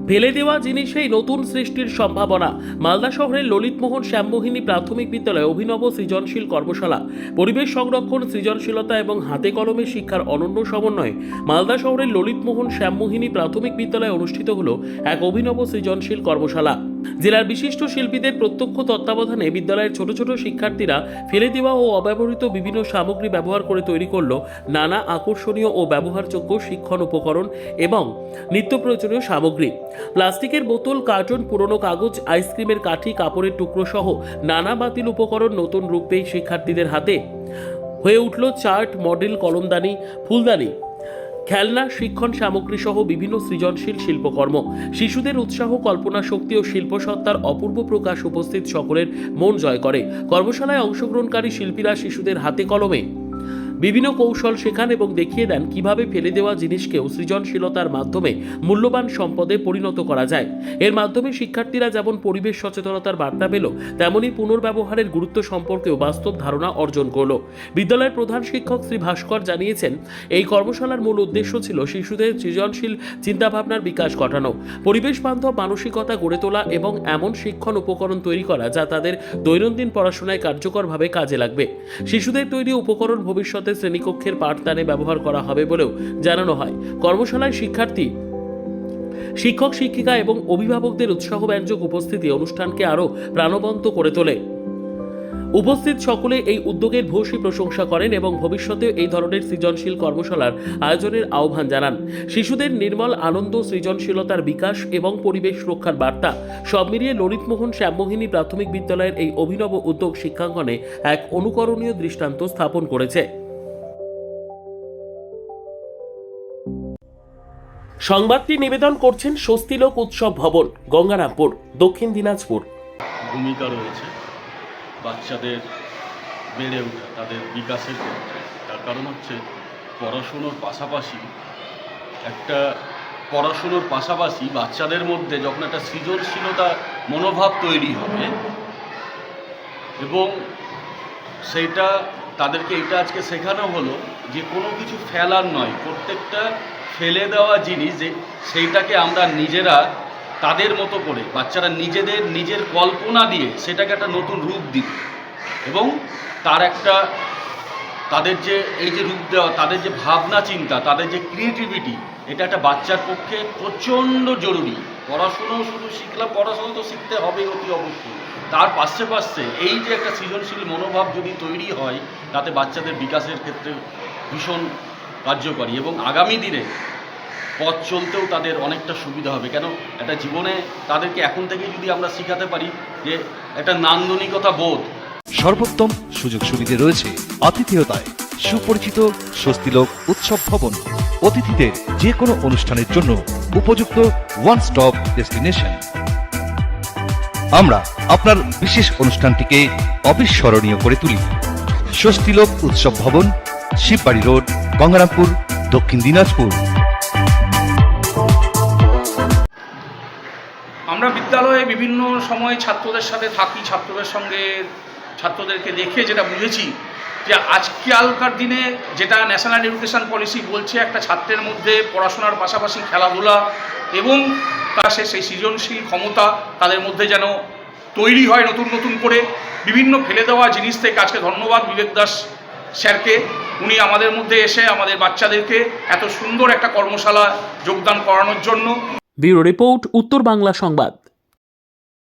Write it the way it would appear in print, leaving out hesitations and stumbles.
ফেলে দেওয়া জিনিসেই নতুন সৃষ্টির সম্ভাবনা। মালদা শহরের ললিতমোহন শ্যামমোহিনী প্রাথমিক বিদ্যালয়ে অভিনব সৃজনশীল কর্মশালা। পরিবেশ সংরক্ষণ, সৃজনশীলতা এবং হাতে কলমে শিক্ষার অনন্য সমন্বয়ে মালদা শহরের ললিতমোহন শ্যামমোহিনী প্রাথমিক বিদ্যালয়ে অনুষ্ঠিত হলো এক অভিনব সৃজনশীল কর্মশালা। জেলার বিশিষ্ট শিল্পীদের প্রত্যক্ষ তত্ত্বাবধানে বিদ্যালয়ের ছোট ছোট শিক্ষার্থীরা ফেলে দেওয়া ও অব্যবহৃত বিভিন্ন সামগ্রী ব্যবহার করে তৈরি করল নানা আকর্ষণীয় ও ব্যবহারযোগ্য শিক্ষণ উপকরণ এবং নিত্য প্রয়োজনীয় সামগ্রী। প্লাস্টিকের বোতল, কার্টন, পুরনো কাগজ, আইসক্রিমের কাঠি, কাপড়ের টুকরো সহ নানা বাতিল উপকরণ নতুন রূপ পেয়ে শিক্ষার্থীদের হাতে হয়ে উঠল চার্ট, মডেল, কলমদানি, ফুলদানি, খেলনা, শিক্ষণ সামগ্রী সহ বিভিন্ন সৃজনশীল শিল্পকর্ম। শিশুদের উৎসাহ, কল্পনা শক্তি ও শিল্পসত্তার অপূর্ব প্রকাশ উপস্থিত সকলের মন জয় করে। কর্মশালায় অংশগ্রহণকারী শিল্পীরা শিশুদের হাতে কলমে বিভিন্ন কৌশল শেখান এবং দেখিয়ে দেন কিভাবে ফেলে দেওয়া জিনিসকেও সৃজনশীলতার মাধ্যমে মূল্যবান সম্পদে পরিণত করা যায়। এর মাধ্যমে শিক্ষার্থীরা যেমন পরিবেশ সচেতনতার বার্তা পেল, তেমনি পুনর্ব্যবহারের গুরুত্ব সম্পর্কেও বাস্তব ধারণা অর্জন করল। বিদ্যালয়ের প্রধান শিক্ষক শ্রী ভাস্কর জানিয়েছেন, এই কর্মশালার মূল উদ্দেশ্য ছিল শিশুদের সৃজনশীল চিন্তাভাবনার বিকাশ ঘটানো, পরিবেশ বান্ধব মানসিকতা গড়ে তোলা এবং এমন শিক্ষণ উপকরণ তৈরি করা যা তাদের দৈনন্দিন পড়াশোনায় কার্যকরভাবে কাজে লাগবে। শিশুদের তৈরি উপকরণ ভবিষ্যতে শ্রেণীকক্ষের পাঠদানে ব্যবহার করা হবে বলেও জানানো হয়। কর্মশালায় শিক্ষার্থী, শিক্ষক, শিক্ষিকা এবং অভিভাবকদের উৎসাহব্যঞ্জক উপস্থিতি অনুষ্ঠানকে আরও প্রাণবন্ত করে তোলে। উপস্থিত সকলে এই উদ্যোগের ভূয়সী প্রশংসা করেন এবং ভবিষ্যতে এই ধরনের সৃজনশীল কর্মশালার আয়োজনের আহ্বান জানান। শিশুদের নির্মল আনন্দ, সৃজনশীলতার বিকাশ এবং পরিবেশ রক্ষার বার্তা সব মিলিয়ে ললিতমোহন শ্যামমোহিনী প্রাথমিক বিদ্যালয়ের এই অভিনব উদ্যোগ শিক্ষাঙ্গনে এক অনুকরণীয় দৃষ্টান্ত স্থাপন করেছে। সংবাদটি নিবেদন করছেন স্বস্তিলোক উৎসব ভবন, গঙ্গারামপুর, দক্ষিণ দিনাজপুর। ভূমিকা রয়েছে বাচ্চাদের বেড়ে ওঠা, তাদের বিকাশের ক্ষেত্রে। তার কারণ হচ্ছে পড়াশুনোর পাশাপাশি বাচ্চাদের মধ্যে যখন একটা সৃজনশীলতা মনোভাব তৈরি হবে এবং সেইটা তাদেরকে এটা আজকে শেখানো হলো যে কোনো কিছু ফেলার নয়, প্রত্যেকটা ফেলে দেওয়া জিনিস যে সেইটাকে আমরা নিজেরা তাদের মতো করে বাচ্চারা নিজের কল্পনা দিয়ে সেটাকে একটা নতুন রূপ দিই এবং তার একটা তাদের যে এই যে রূপ দেওয়া, তাদের যে ভাবনা চিন্তা, তাদের যে ক্রিয়েটিভিটি, এটা একটা বাচ্চার পক্ষে প্রচণ্ড জরুরি। পড়াশুনো শুধু শিখলাম, পড়াশুনো তো শিখতে হবে অতি অবশ্যই, তার পাশে এই যে একটা সৃজনশীল মনোভাব যদি তৈরি হয় তাতে বাচ্চাদের বিকাশের ক্ষেত্রে ভীষণ কার্যকরী এবং আগামী দিনে পথ চলতেও তাদের অনেকটা সুবিধা হবে। কেন একটা জীবনে তাদেরকে এখন থেকেই যদি আমরা শেখাতে পারি যে একটা নান্দনিকতা বোধ। সর্বোত্তম সুযোগ সুবিধে রয়েছে আতিথেয়তায়। সুপরিচিত স্বস্তিলোক উৎসব ভবন, অতিথিদের যে কোনো অনুষ্ঠানের জন্য উপযুক্ত ওয়ান স্টপ ডেস্টিনেশন। আমরা আপনার বিশেষ অনুষ্ঠানটিকে অবিস্মরণীয় করে তুলি। স্বস্তিলোক উৎসব ভবন, শিববাড়ি রোড, গঙ্গারামপুর, দক্ষিণ দিনাজপুর। আমরা বিদ্যালয়ে বিভিন্ন সময় ছাত্রদের সাথে থাকি, ছাত্রদেরকে দেখে যেটা বুঝেছি যে আজকালকার দিনে যেটা ন্যাশনাল এডুকেশন পলিসি বলছে, একটা ছাত্রের মধ্যে পড়াশোনার পাশাপাশি খেলাধুলা এবং তার সেই সৃজনশীল ক্ষমতা তাদের মধ্যে যেন তৈরি হয় নতুন করে বিভিন্ন ফেলে দেওয়া জিনিস থেকে। আজকে ধন্যবাদ বিবেক দাস স্যারকে, উনি আমাদের মধ্যে এসে আমাদের বাচ্চাদেরকে এত সুন্দর একটা কর্মশালা যোগদান করানোর জন্য। ব্যুরো রিপোর্ট, উত্তর বাংলা সংবাদ।